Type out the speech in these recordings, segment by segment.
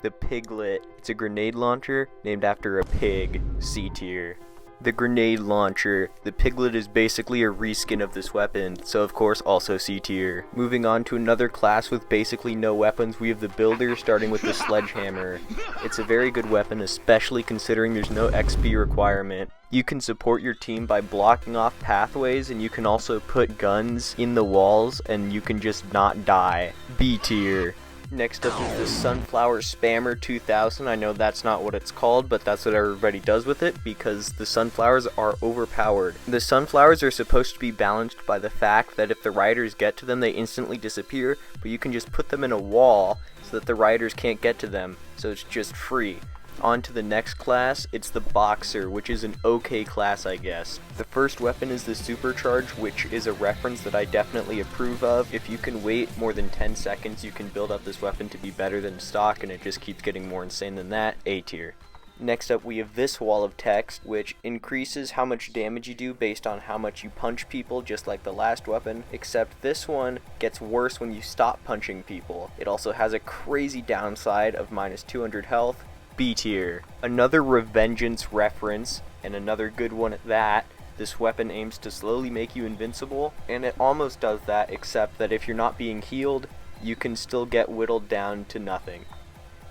The Piglet. It's a grenade launcher named after a pig. C tier. The Grenade Launcher. The Piglet is basically a reskin of this weapon, so of course also C tier. Moving on to another class with basically no weapons, we have the Builder, starting with the Sledgehammer. It's a very good weapon, especially considering there's no XP requirement. You can support your team by blocking off pathways, and you can also put guns in the walls and you can just not die. B tier. Next up is the Sunflower Spammer 2000. I know that's not what it's called, but that's what everybody does with it because the sunflowers are overpowered. The sunflowers are supposed to be balanced by the fact that if the riders get to them, they instantly disappear, but you can just put them in a wall so that the riders can't get to them, so it's just free. On to the next class, it's the Boxer, which is an okay class, I guess. The first weapon is the Supercharge, which is a reference that I definitely approve of. If you can wait more than 10 seconds, you can build up this weapon to be better than stock, and it just keeps getting more insane than that. A tier. Next up, we have this wall of text, which increases how much damage you do based on how much you punch people, just like the last weapon, except this one gets worse when you stop punching people. It also has a crazy downside of minus 200 health. B tier. Another Revengeance reference, and another good one at that. This weapon aims to slowly make you invincible, and it almost does that, except that if you're not being healed, you can still get whittled down to nothing.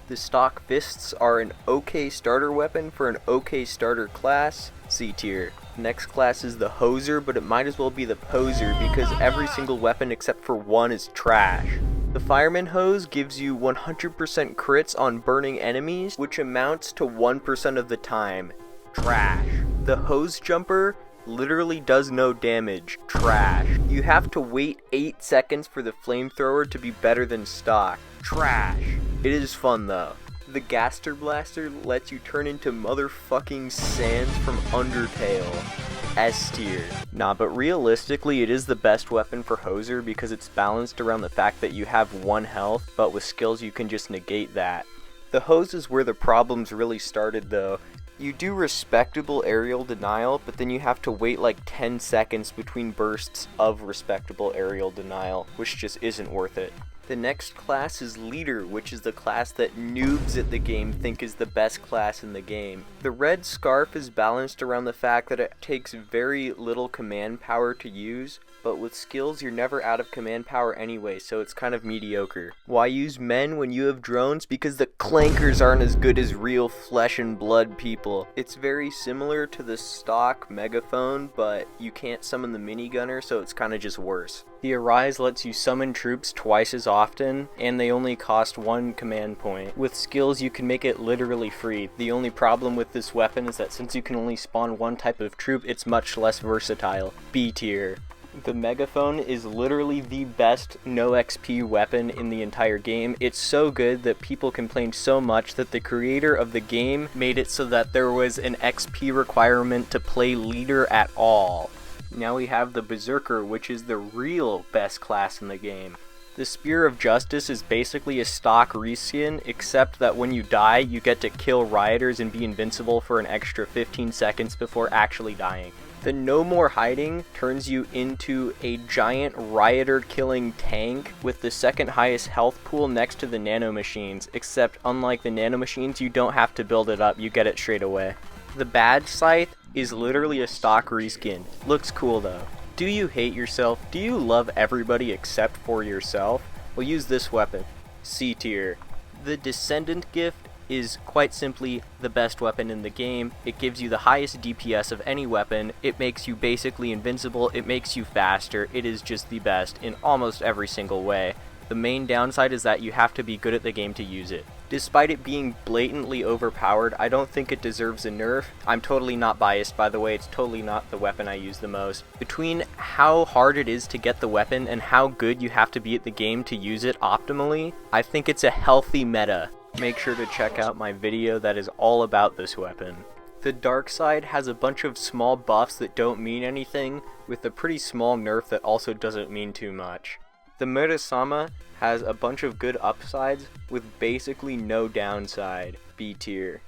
The Stock Fists are an okay starter weapon for an okay starter class. C tier. Next class is the Hoser, but it might as well be the Poser because every single weapon except for one is trash. The Fireman Hose gives you 100% crits on burning enemies, which amounts to 1% of the time. Trash. The Hose Jumper literally does no damage. Trash. You have to wait 8 seconds for the Flamethrower to be better than stock. Trash. It is fun though. The Gaster Blaster lets you turn into motherfucking Sans from Undertale. S tier. Nah, but realistically it is the best weapon for Hoser because it's balanced around the fact that you have 1 health, but with skills you can just negate that. The Hose is where the problems really started though. You do respectable aerial denial, but then you have to wait like 10 seconds between bursts of respectable aerial denial, which just isn't worth it. The next class is Leader, which is the class that noobs at the game think is the best class in the game. The red scarf is balanced around the fact that it takes very little command power to use, but with skills you're never out of command power anyway, so it's kind of mediocre. Why use men when you have drones? Because the clankers aren't as good as real flesh and blood people. It's very similar to the stock megaphone, but you can't summon the minigunner, so it's kind of just worse. The Arise lets you summon troops twice as often, and they only cost 1 command point. With skills you can make it literally free. The only problem with this weapon is that since you can only spawn 1 type of troop, it's much less versatile. B tier. The Megaphone is literally the best no XP weapon in the entire game. It's so good that people complained so much that the creator of the game made it so that there was an XP requirement to play Leader at all. Now we have the Berserker, which is the real best class in the game. The Spear of Justice is basically a stock reskin, except that when you die, you get to kill rioters and be invincible for an extra 15 seconds before actually dying. The No More Hiding turns you into a giant rioter-killing tank with the second highest health pool next to the nanomachines, except unlike the nanomachines, you don't have to build it up, you get it straight away. The Badge Scythe is literally a stock reskin. Looks cool though. Do you hate yourself? Do you love everybody except for yourself? Well, use this weapon. C tier. The Descendant Gift is quite simply the best weapon in the game. It gives you the highest DPS of any weapon. It makes you basically invincible. It makes you faster. It is just the best in almost every single way. The main downside is that you have to be good at the game to use it. Despite it being blatantly overpowered, I don't think it deserves a nerf. I'm totally not biased, by the way, it's totally not the weapon I use the most. Between how hard it is to get the weapon and how good you have to be at the game to use it optimally, I think it's a healthy meta. Make sure to check out my video that is all about this weapon. The Dark Side has a bunch of small buffs that don't mean anything, with a pretty small nerf that also doesn't mean too much. The Murasama has a bunch of good upsides with basically no downside. B tier.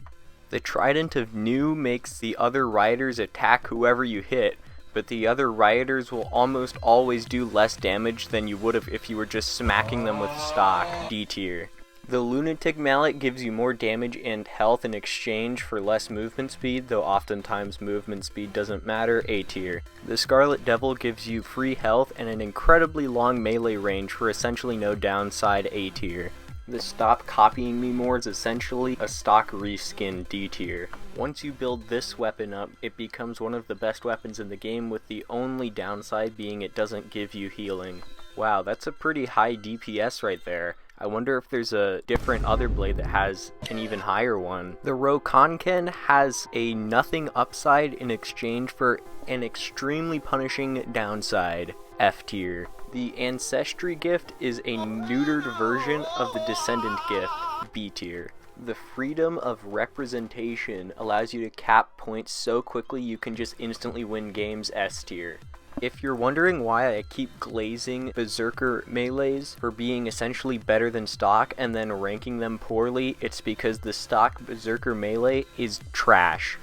The Trident of New makes the other rioters attack whoever you hit, but the other rioters will almost always do less damage than you would have if you were just smacking them with stock. D tier. The Lunatic Mallet gives you more damage and health in exchange for less movement speed, though oftentimes movement speed doesn't matter, A tier. The Scarlet Devil gives you free health and an incredibly long melee range for essentially no downside, A tier. The Stop Copying Me More is essentially a stock reskin, D tier. Once you build this weapon up, it becomes one of the best weapons in the game, with the only downside being it doesn't give you healing. Wow, that's a pretty high DPS right there. I wonder if there's a different other blade that has an even higher one. The Rokonken has a nothing upside in exchange for an extremely punishing downside, F tier. The Ancestry gift is a neutered version of the Descendant gift, B tier. The Freedom of Representation allows you to cap points so quickly you can just instantly win games, S tier. If you're wondering why I keep glazing Berserker melees for being essentially better than stock and then ranking them poorly, it's because the stock Berserker melee is trash.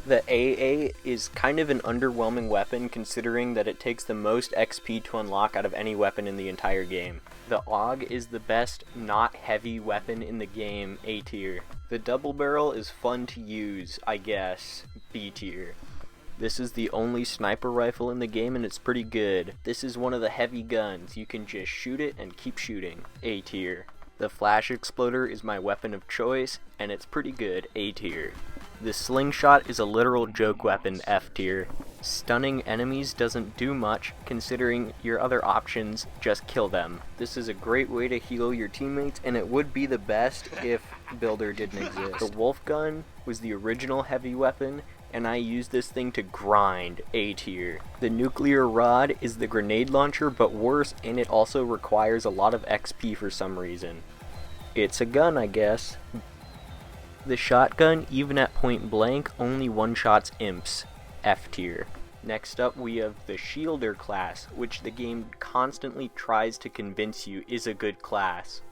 The AA is kind of an underwhelming weapon considering that it takes the most XP to unlock out of any weapon in the entire game. The AUG is the best not heavy weapon in the game, A tier. The double barrel is fun to use, I guess, B tier. This is the only sniper rifle in the game and it's pretty good. This is one of the heavy guns. You can just shoot it and keep shooting. A tier. The Flash Exploder is my weapon of choice and it's pretty good. A tier. The Slingshot is a literal joke weapon. F tier. Stunning enemies doesn't do much considering your other options just kill them. This is a great way to heal your teammates and it would be the best if Builder didn't exist. The Wolf Gun was the original heavy weapon and I use this thing to grind, A tier. The Nuclear Rod is the grenade launcher, but worse, and it also requires a lot of XP for some reason. It's a gun, I guess. The Shotgun, even at point blank, only one-shots imps, F tier. Next up we have the Shielder class, which the game constantly tries to convince you is a good class.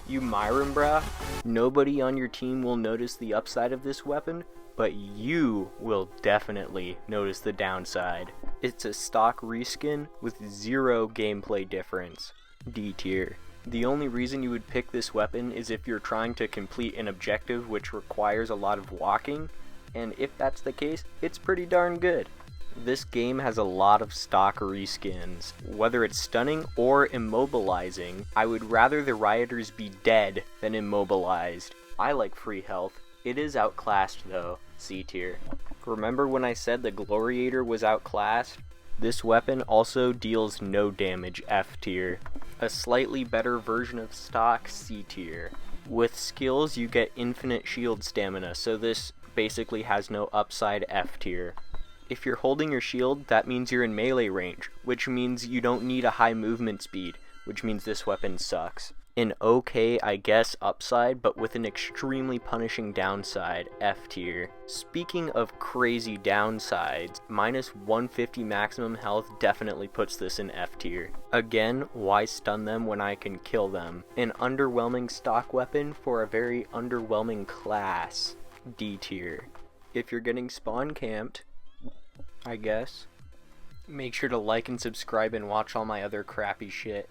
You Myronbra, nobody on your team will notice the upside of this weapon, but you will definitely notice the downside. It's a stock reskin with zero gameplay difference, D tier. The only reason you would pick this weapon is if you're trying to complete an objective which requires a lot of walking, and if that's the case, it's pretty darn good. This game has a lot of stock reskins. Whether it's stunning or immobilizing, I would rather the rioters be dead than immobilized. I like free health. It is outclassed though, C tier. Remember when I said the Gloriator was outclassed? This weapon also deals no damage, F tier. A slightly better version of stock, C tier. With skills you get infinite shield stamina, so this basically has no upside, F tier. If you're holding your shield, that means you're in melee range, which means you don't need a high movement speed, which means this weapon sucks. An okay, I guess, upside, but with an extremely punishing downside, F tier. Speaking of crazy downsides, minus 150 maximum health definitely puts this in F tier. Again, why stun them when I can kill them? An underwhelming stock weapon for a very underwhelming class, D tier. If you're getting spawn camped, I guess, make sure to like and subscribe and watch all my other crappy shit.